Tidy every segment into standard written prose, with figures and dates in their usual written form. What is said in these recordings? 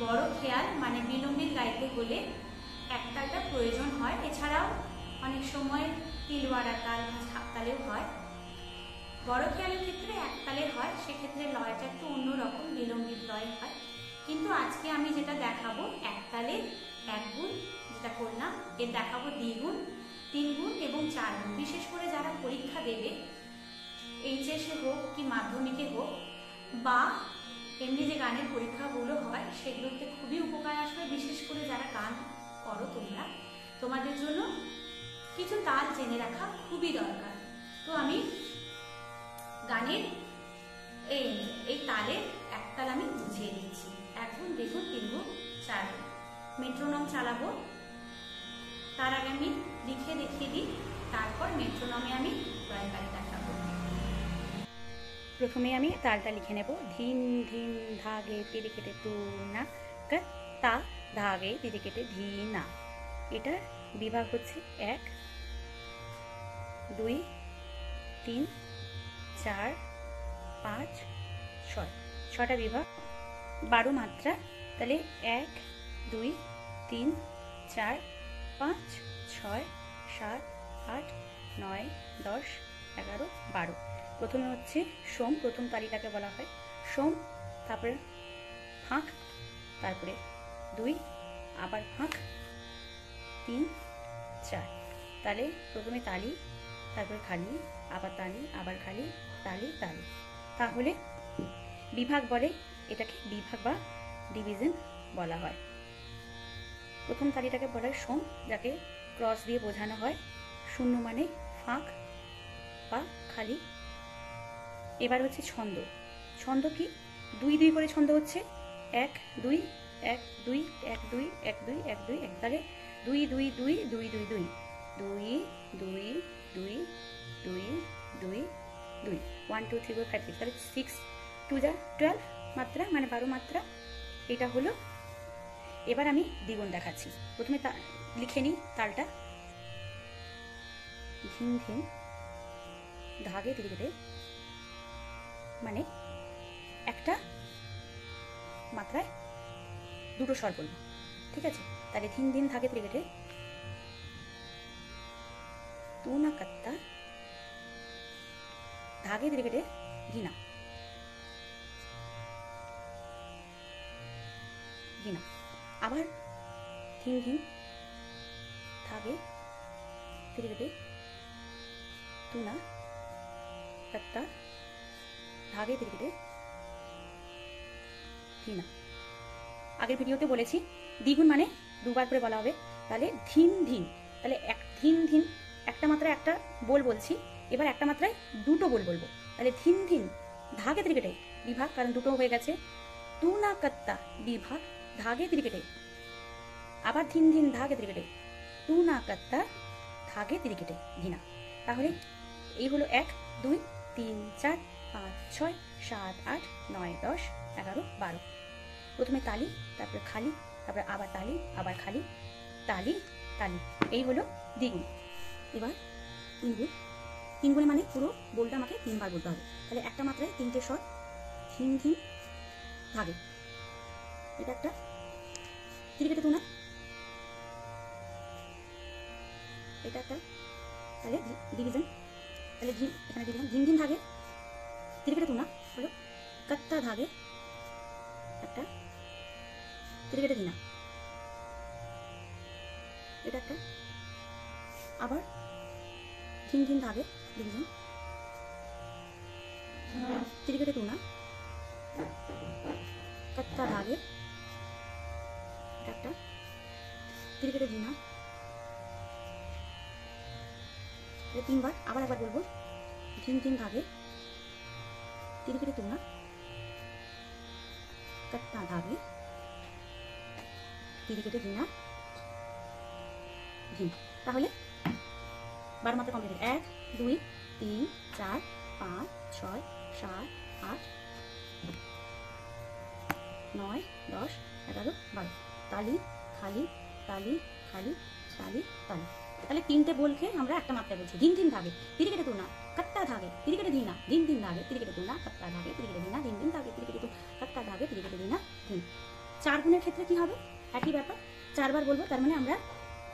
বড় খেয়াল মানে বিলম্বিত গাইতে হলে একতালটা প্রয়োজন হয়। এছাড়াও অনেক সময় তিলওয়াড়া তাল বা ছাপতালেও হয়। বড় খেয়ালের ক্ষেত্রে একতালের হয়, সেক্ষেত্রে লয়টা একটু অন্যরকম, বিলম্বিত লয় হয়। কিন্তু আজকে আমি যেটা দেখাবো একতালের এক গুণ, যেটা করলাম এর দেখাবো দ্বিগুণ, তিন গুণ এবং চার গুণ। বিশেষ করে যারা পরীক্ষা দেবে, এইচএসে হোক কি মাধ্যমিকে হোক, বা এমনি যে গানের পরীক্ষাগুলো হয় সেগুলোতে খুবই উপকার আসবে। বিশেষ করে যারা গান করো তোমরা, তোমাদের জন্য কিছু তাল জেনে রাখা খুবই দরকার। তো আমি গানের এই তালের একতাল আমি বুঝিয়ে দিচ্ছি। এক গুণ, দ্বিগুণ, তিন গুণ, চার গুণ। মেট্রোনম চালাবো, তার আগে আমি লিখে দেখিয়ে দিই, তারপর মেট্রোনমে আমি লয়কারি দেখাবো। প্রথমে আমি তালটা লিখে নেব। ধিন ধিন ধাগে তিরে কেটে তু না, তা ধাগে তিরে কেটে ধি না। এটার বিভাগ হচ্ছে 1, 2, 3, 4, 5, 6, 6টা বিভাগ, 12 মাত্রা। তাহলে 1, 2, 3, 4, 5, 6, 7, 8, 9, 10, 11, 12। প্রথমে হচ্ছে সোম, প্রথম তালিটাকে বলা হয় সোম, তারপরে ফাঁক, তারপরে 2, আবার ফাঁক, 3, 4। তাহলে প্রথমে তালি, তারপরে খালি, আবার তালি, আবার খালি, তালি তালি। তাহলে বিভাগ বলে, এটাকে বিভাগ বা ডিভিশন বলা হয়। প্রথম তালিটাকে বলা হয় সোম, যাকে ক্রস দিয়ে বোঝানো হয়। শূন্য মানে ফাঁক বা খালি। এবার হচ্ছে ছন্দ। ছন্দ কি? 2 2 করে ছন্দ হচ্ছে 1 2 1 2 1 2 1 2 1 2 1। তাহলে 2 2 2 2 2 2 2 2 2 2 2 2 1 2 3 4 5 6। তাহলে 6 2 যা 12 মাত্রা, মানে 12 মাত্রা। এটা হলো। এবার আমি দ্বিগুণ দেখাচ্ছি। প্রথমে লিখে নিই তালটা। ধিন ধিন ধাগে তিরে কেটে, মানে একটা মাত্রায় দুটো স্বর বলবো, ঠিক আছে? তাহলে ধিন ধিন ধাগে তিরে কেটে তু না কত্তা, ধাগে তিরে কেটে ঘিনা, ঘিনা। আবার ধিন ধিন ধাগে তিরে কেটে তু না কত্তা, ধাগে তিরে কেটে ঘিনা। আগের ভিডিওতে বলেছি দ্বিগুণ মানে দুবার করে বলা হবে। তাহলে ধিন ধিন, তাহলে ধিন ধিন একটা মাত্রায় একটা বলছি। এবার একটা মাত্রায় দুটো বলবো। তাহলে ধিন ধিন ধাগে তিরে কেটে বিভাগ, কারণ দুটো হয়ে গেছে। তু না কত্তা বিভাগ, ধাগে তিরে কেটে। আবার ধিন ধিন ধাগে তিরে কেটে তু না কত্তা, ধাগে তিরে কেটে ঘিনা। তাহলে এই হলো 1 2 3 4 5 6 7 8 9 10 11 12। প্রথমে তালি, তারপরে খালি, তারপরে আবার তালি, আবার খালি, তালি তালি। এই হলো দ্বিগুণ। এবার তিন গুণ। তিন গুণে মানে পুরো বোলটা আমাকে 3 বার বলতে হবে। তাহলে একটা মাত্রায় 3টে স্বর। ধিন ধিন ধাগে, এটা একটা তিরে কেটে তু না, এটা একটা। তাহলে ডিভিশন। তাহলে এখানে ডিভিশন। ধিন ধিন ধাগে তিরে কেটে তু না হলো কত্তা ধাগে একটা, তিরে কেটে ঘিনা, এটা একটা। আবার ধিন ধিন ধাগে ডিভিশন, তিরে কেটে তু না কত্তা ধাগে, এটা একটা, তিরে কেটে ঘিনা। 3 বার। আবার একবার বলবো। ধিন ধিন ধাগে তিরে কেটে তু না কত্তা ধাগে, তিরে কেটে ঘিনা ঘিন। তাহলে 12 মাত্রা কমপ্লিট। 1 2 3 4 5 6 7 8 9 10 11 12। তালি খালি, তালি খালি, তালি তালি। তাহলে 3টে বলকে আমরা একটা মাত্রায় বলছি। ধিন ধিন ধাগে তিরে কেটে তু না কত্তা ধাগে তিরে কেটে ধীনা, ধিন ধিন ধাগে তিরে কেটে তু না কত্তা ধাগে তিরে কেটে ধীনা, ধিন ধিন ধাগে তিরে কেটে তু কত্তা ধাগে তিরে কেটে ধীনা ধিন। 4 গুণের ক্ষেত্রে কি হবে? একই ব্যাপার, 4 বার বলবো, তার মানে আমরা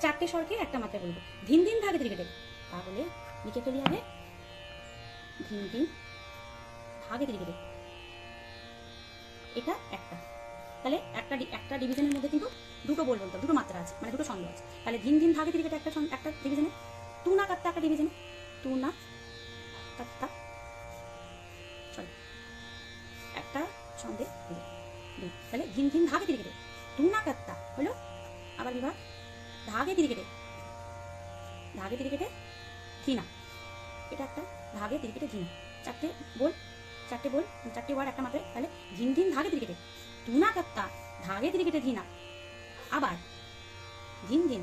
4টে স্বরকে একটা মাত্রায় বলবো। ধিন দিন ধাগে ত্রিকেটে, তাহলে লিখে ফেলি আগে ধিন দিন ধাগে ত্রিকেটে, এটা একটা। তাহলে একটা ডিভিশনের মধ্যে কিন্তু দুটো বল বলতে হবে, দুটো মাত্রা আছে, মানে দুটো ছন্দ আছে। তাহলে ধিন দিন ধাগে ত্রিকেটে একটা ডিভিশনে, তু না কাত্তা একটা ডিভিশনে, তু না কাত্তা, সরি একটা ছন্দে দুই। তাহলে ধিন দিন ধাগে ত্রিকেটে, তু না কাত্তা হলো আবার বিভাগ, ধাগে ত্রিকেটে, ধাগে ত্রিকেটে ধীনা, এটা একটা, ধাগে ত্রিকেটে ধীনা, চারটে বল, চারটে ওয়ার্ড একটা মাত্রায়। তাহলে ধিন দিন ধাগে ত্রিকেটে, তু না কাত্তা ধাগে ত্রিকেটে ধীনা, আবার ধিন দিন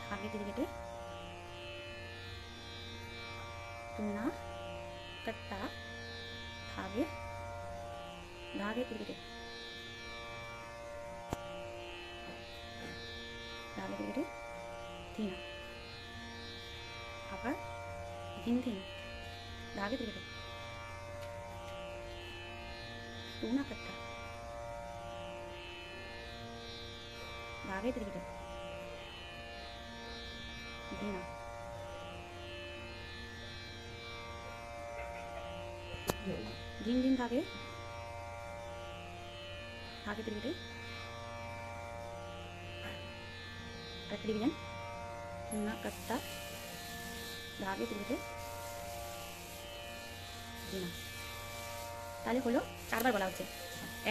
ধাগে ত্রিকেটে, তু না কাত্তা ধাগে ত্রিকেটে, ধাগে ত্রিকেটে ধীনা, আবার ধিন দিন ধাगे ত্রিকেটে, तू ना करता धागे ত্রিকেটে धीना, धिन दिन धागे ত্রিকেটে একটা ডিভিশন, तू ना करता धागे ত্রিকেটে ধীনা। তাহলে হলো 4 বার বলা হচ্ছে,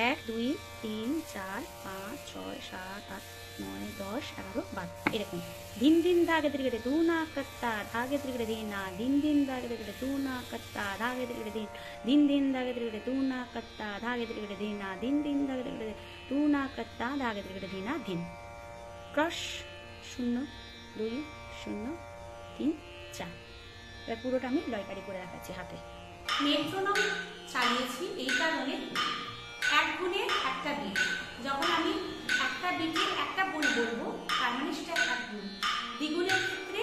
1 2 3 4 5 6 7 8 9 10 11 12 এরকম। धिन दिन धागे ত্রিকেটে तू ना करता धागे ত্রিকেটে धीना, धिन दिन धागे ত্রিকেটে तू ना करता धागे ত্রিকেটে धीन, धिन दिन धागे ত্রিকেটে तू ना करता धागे ত্রিকেটে धीना, धिन दिन धागे ত্রিকেটে तू ना करता धागे ত্রিকেটে धीना धिन। क्रॉस 0 2 0 3 4। এবার পুরোটা আমি লয়কারি করে রাখাচ্ছি হাতে। মেট্রোনম চালিয়েছি এই কারণে এক গুণে একটা বিট, যখন আমি একটা বিটে একটা বল বলবো তার মানে সেটা এক গুণ। দ্বিগুণের ক্ষেত্রে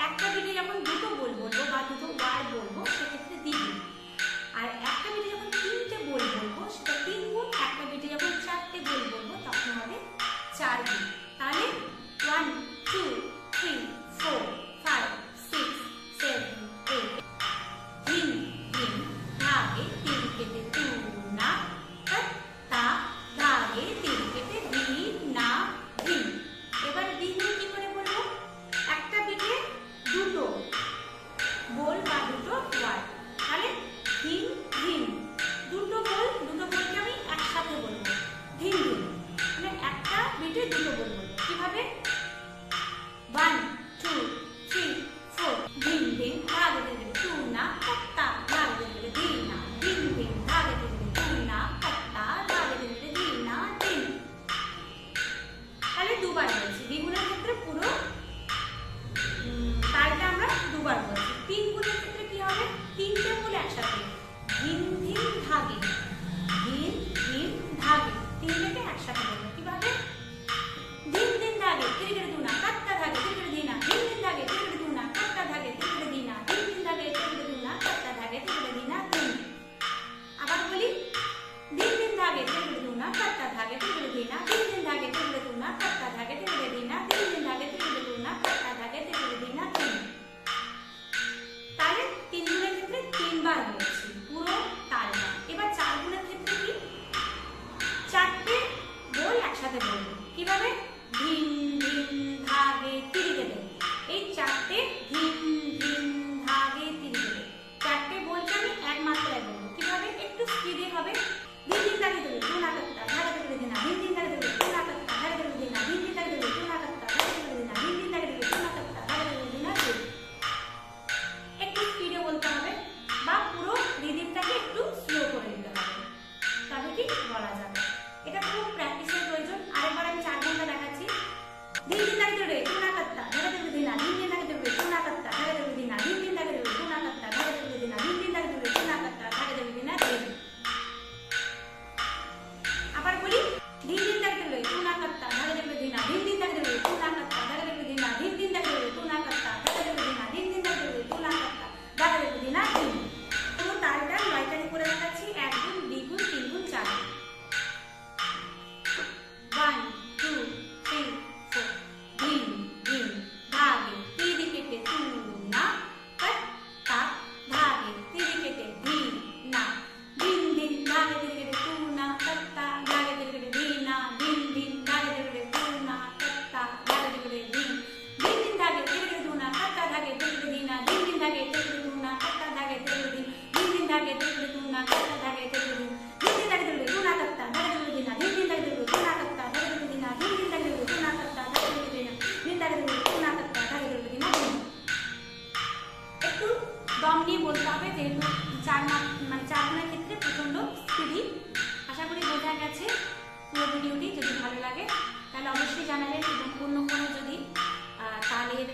একটা বিটে যখন দুটো বল বলবো বা দুটো ওয়ার্ড বলবো সেক্ষেত্রে দ্বিগুণ। আর একটা বিটে যখন 3টে বল বলবো সেটা 3 গুণ, একটা বিটে যখন 4টে বল বলবো তখন হবে 4 গুণ। তাহলে 1 2 3 4 5 6 7 8। धिन दिन धागे ত্রিকেটে तू ना करता धागे ত্রিকেটে धीना धिन। এবার দিন কি করে বলবো? একটা বিটে দুটো বল বা দুটো ওয়ার্ড, তাহলে ধিন ধিন, দুটো বলকে আমি একসাথে বলবো ধিন ধিন, মানে একটা বিটে দুটো বল বলবো। কিভাবে? 1 2 3 4 धिन दिन धागे ত্রিকেটে तू ना करता धागे ত্রিকেটে धीना, धिन दिन धागे ত্রিকেটে तू ना करता धागे ত্রিকেটে धीना धिन। তাহলে দুবার বলছি। দ্বিগুণের ক্ষেত্রে পুরো তালটা আমরা দুবার বলছি। 3 গুণের ক্ষেত্রে কি হবে? 3টে বল একসাথে, ধিন ধিন ধাগে, ধিন ধিন ধাগে, 3টাকে একসাথে বলবো। কিভাবে? धिन दिन धागे ত্রিকেটে तू ना करता धागे ত্রিকেটে धीना, धिन दिन धागे ত্রিকেটে तू ना करता धागे ত্রিকেটে धीना, धिन दिन धागे ত্রিকেটে तू ना करता धागे ত্রিকেটে धीना धिन। আবার বলি, धिन दिन धागे ত্রিকেটে तू ना करता धागे ত্রিকেটে धीना, धिन दिन धागे ত্রিকেটে तू ना करता धागे ত্রিকেটে धीना, धिन दिन धागे ত্রিকেটে तू ना करता धागे ত্রিকেটে धीना धिन। তাহলে 3 গুণের ক্ষেত্রে 3 বার বলছি পুরো তালটা। এবার 4 গুণের ক্ষেত্রে কি? 4টে বল একসাথে বলবো। কিভাবে? ধিন দিন ধাগে ত্রিকেটে, এই 4টে ধিন দিন ধাগে ত্রিকেটে, 4টে বলতে আমি এক মাত্রায় বলবো। কিভাবে? একটু স্পিডে হবে। धिन दिन धागे ত্রিকেটে तू ना करता धागे ত্রিকেটে धीना, धिन दिन धागे ত্রিকেটে तू ना करता धागे ত্রিকেটে धीना, धिन दिन धागे ত্রিকেটে तू ना करता धागे ত্রিकेটে धीना, धिन दिन धागे ত্রিকেটে तू ना करता धागे ত্রিকেটে धीना धिन। একটু স্পিডে বলতে হবে বা পুরো রিদিমটাকে একটু স্লো করে দিতে হবে, তবে কি বলা যাবে। এটা পুরো প্র্যাকটিসের প্রয়োজন। আরেকবার আমি 4 ঘন্টা দেখাচ্ছি। धिन दिन धागे ত্রিকেটে तू ना करता धागे ত্রিকেটে धीना, धिन दिन धागे ত্রিকেটে तू ना करता धागे ত্রিকেটে धीना, धिन दिन धागे ত্রিकेটে तू ना करता धागे ত্রিकेটে धीना, धिन दिन धागे ত্রিकेটে तू ना करता धागे ত্রিकेটে धीना धिन। আবার বলি, धिन दिन धागे ত্রিকেটে तू ना करता धागे ত্রিকেটে धीना, धिन दिन धागे ত্রিকেটে तू ना करता धागे ত্রিকেটে धीना, धिन दिन धागे ত্রিকেটে तू ना करता धागे ত্রিকেটে धीना, धिन दिन धागे ত্রিকেটে तू ना करता धागे ত্রিকেটে धीना धिन। পুরো তালটা লয়কারি করে রাখাচ্ছি 1 গুণ 2 গুণ 3 গুণ 4 গুণ। করি বোঝা গেছে পুরো ভিডিওটি। যদি ভালো লাগে তাহলে অবশ্যই জানাবেন, এবং অন্য কোনো যদি তালের